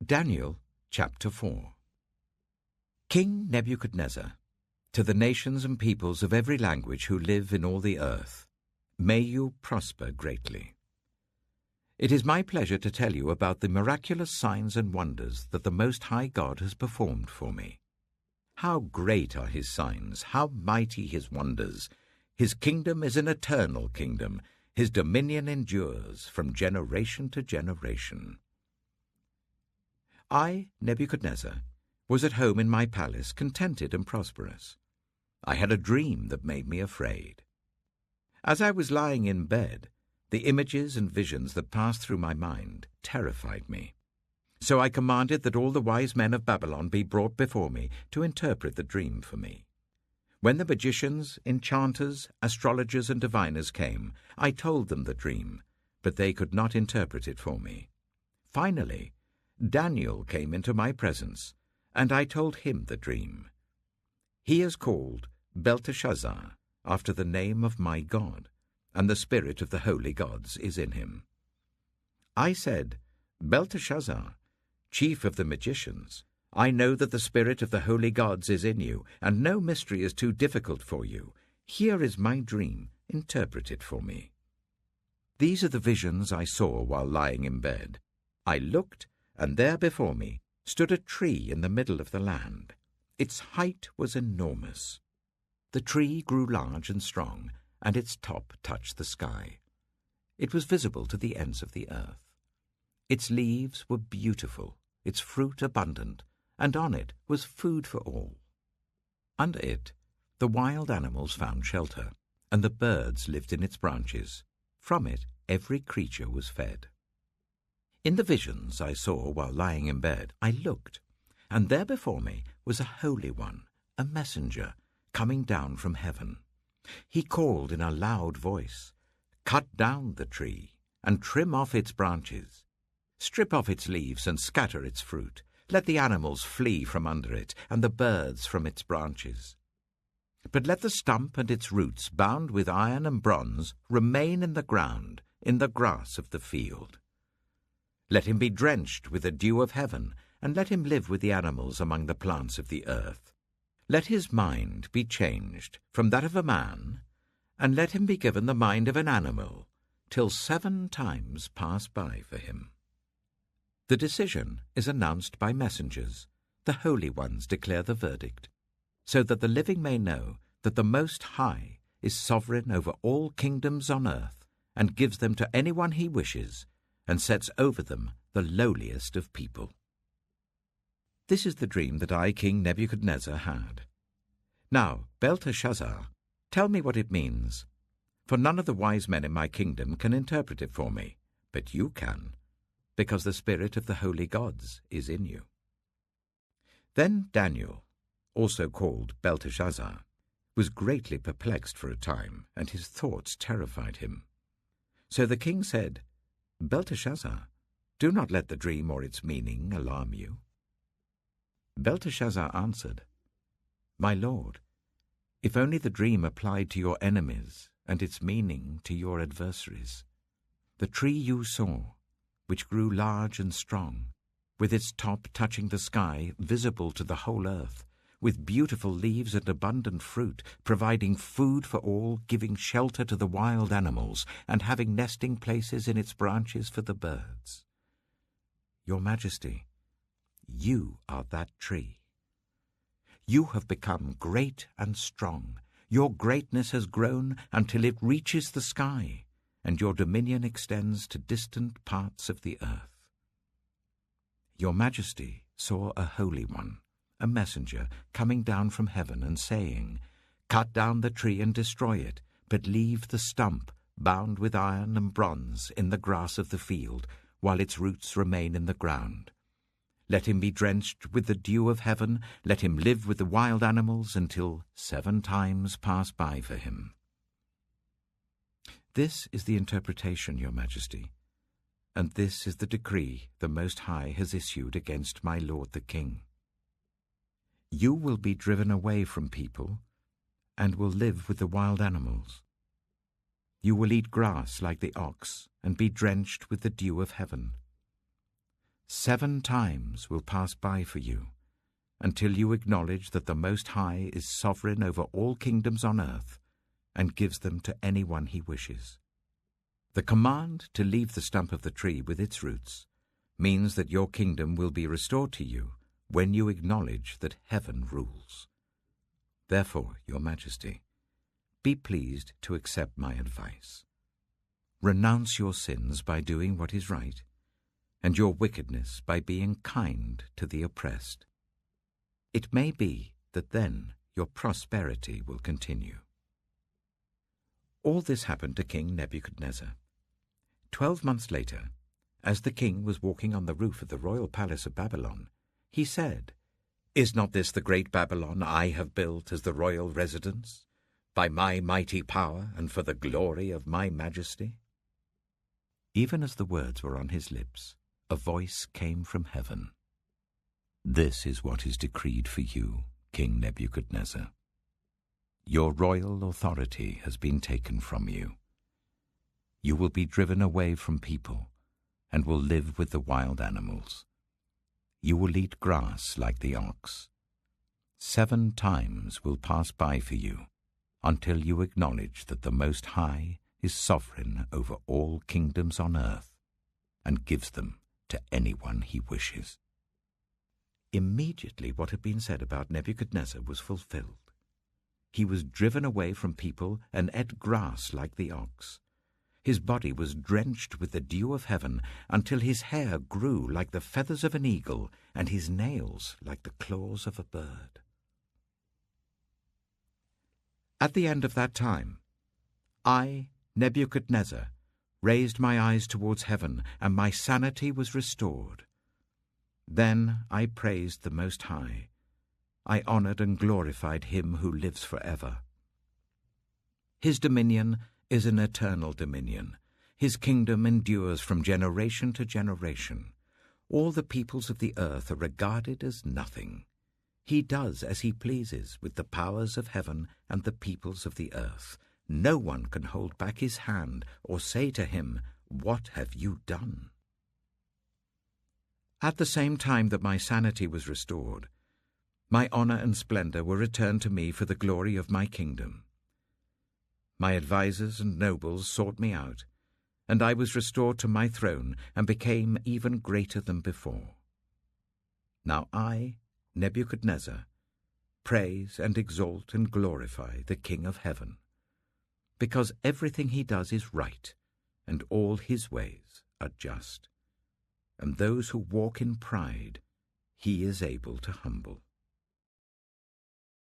Daniel chapter 4. King Nebuchadnezzar, to the nations and peoples of every language who live in all the earth, may you prosper greatly. It is my pleasure to tell you about the miraculous signs and wonders that the Most High God has performed for me. How great are his signs, how mighty his wonders! His kingdom is an eternal kingdom. His dominion endures from generation to generation. I, Nebuchadnezzar, was at home in my palace, contented and prosperous. I had a dream that made me afraid. As I was lying in bed, the images and visions that passed through my mind terrified me. So I commanded that all the wise men of Babylon be brought before me to interpret the dream for me. When the magicians, enchanters, astrologers, and diviners came, I told them the dream, but they could not interpret it for me. Finally, Daniel came into my presence, and I told him the dream. He is called Belteshazzar, after the name of my God, and the spirit of the holy gods is in him. I said, Belteshazzar, chief of the magicians, I know that the spirit of the holy gods is in you, and no mystery is too difficult for you. Here is my dream, interpret it for me. These are the visions I saw while lying in bed. I looked, and there before me stood a tree in the middle of the land. Its height was enormous. The tree grew large and strong, and its top touched the sky. It was visible to the ends of the earth. Its leaves were beautiful, its fruit abundant, and on it was food for all. Under it the wild animals found shelter, and the birds lived in its branches. From it every creature was fed. In the visions I saw while lying in bed, I looked, and there before me was a Holy One, a messenger, coming down from heaven. He called in a loud voice, "Cut down the tree, and trim off its branches. Strip off its leaves and scatter its fruit. Let the animals flee from under it, and the birds from its branches. But let the stump and its roots, bound with iron and bronze, remain in the ground, in the grass of the field. Let him be drenched with the dew of heaven, and let him live with the animals among the plants of the earth. Let his mind be changed from that of a man, and let him be given the mind of an animal, till 7 times pass by for him." The decision is announced by messengers. The holy ones declare the verdict, so that the living may know that the Most High is sovereign over all kingdoms on earth, and gives them to anyone he wishes, and sets over them the lowliest of people. This is the dream that I, King Nebuchadnezzar, had. Now, Belteshazzar, tell me what it means, for none of the wise men in my kingdom can interpret it for me, but you can, because the spirit of the holy gods is in you. Then Daniel, also called Belteshazzar, was greatly perplexed for a time, and his thoughts terrified him. So the king said, "Belteshazzar, do not let the dream or its meaning alarm you." Belteshazzar answered, "My lord, if only the dream applied to your enemies and its meaning to your adversaries. The tree you saw, which grew large and strong, with its top touching the sky, visible to the whole earth, with beautiful leaves and abundant fruit, providing food for all, giving shelter to the wild animals, and having nesting places in its branches for the birds. Your Majesty, you are that tree. You have become great and strong. Your greatness has grown until it reaches the sky, and your dominion extends to distant parts of the earth. Your Majesty saw a Holy One, a messenger, coming down from heaven and saying, 'Cut down the tree and destroy it, but leave the stump, bound with iron and bronze, in the grass of the field, while its roots remain in the ground. Let him be drenched with the dew of heaven, let him live with the wild animals until 7 times pass by for him.' This is the interpretation, Your Majesty, and this is the decree the Most High has issued against my lord the king. You will be driven away from people, and will live with the wild animals. You will eat grass like the ox, and be drenched with the dew of heaven. 7 times will pass by for you, until you acknowledge that the Most High is sovereign over all kingdoms on earth and gives them to anyone he wishes. The command to leave the stump of the tree with its roots means that your kingdom will be restored to you when you acknowledge that heaven rules. Therefore, Your Majesty, be pleased to accept my advice. Renounce your sins by doing what is right, and your wickedness by being kind to the oppressed. It may be that then your prosperity will continue. All this happened to King Nebuchadnezzar. 12 months later, as the king was walking on the roof of the royal palace of Babylon, he said, "Is not this the great Babylon I have built as the royal residence, by my mighty power and for the glory of my majesty?" Even as the words were on his lips, a voice came from heaven. "This is what is decreed for you, King Nebuchadnezzar. Your royal authority has been taken from you. You will be driven away from people and will live with the wild animals. You will eat grass like the ox. 7 times will pass by for you until you acknowledge that the Most High is sovereign over all kingdoms on earth and gives them to anyone he wishes." Immediately what had been said about Nebuchadnezzar was fulfilled. He was driven away from people and ate grass like the ox. His body was drenched with the dew of heaven until his hair grew like the feathers of an eagle and his nails like the claws of a bird. At the end of that time, I, Nebuchadnezzar, raised my eyes towards heaven, and my sanity was restored. Then I praised the Most High. I honored and glorified him who lives forever. His dominion is an eternal dominion. His kingdom endures from generation to generation. All the peoples of the earth are regarded as nothing. He does as he pleases with the powers of heaven and the peoples of the earth. No one can hold back his hand or say to him, "What have you done?" At the same time that my sanity was restored, my honor and splendor were returned to me for the glory of my kingdom. My advisers and nobles sought me out, and I was restored to my throne and became even greater than before. Now I, Nebuchadnezzar, praise and exalt and glorify the King of heaven, because everything he does is right, and all his ways are just, and those who walk in pride he is able to humble.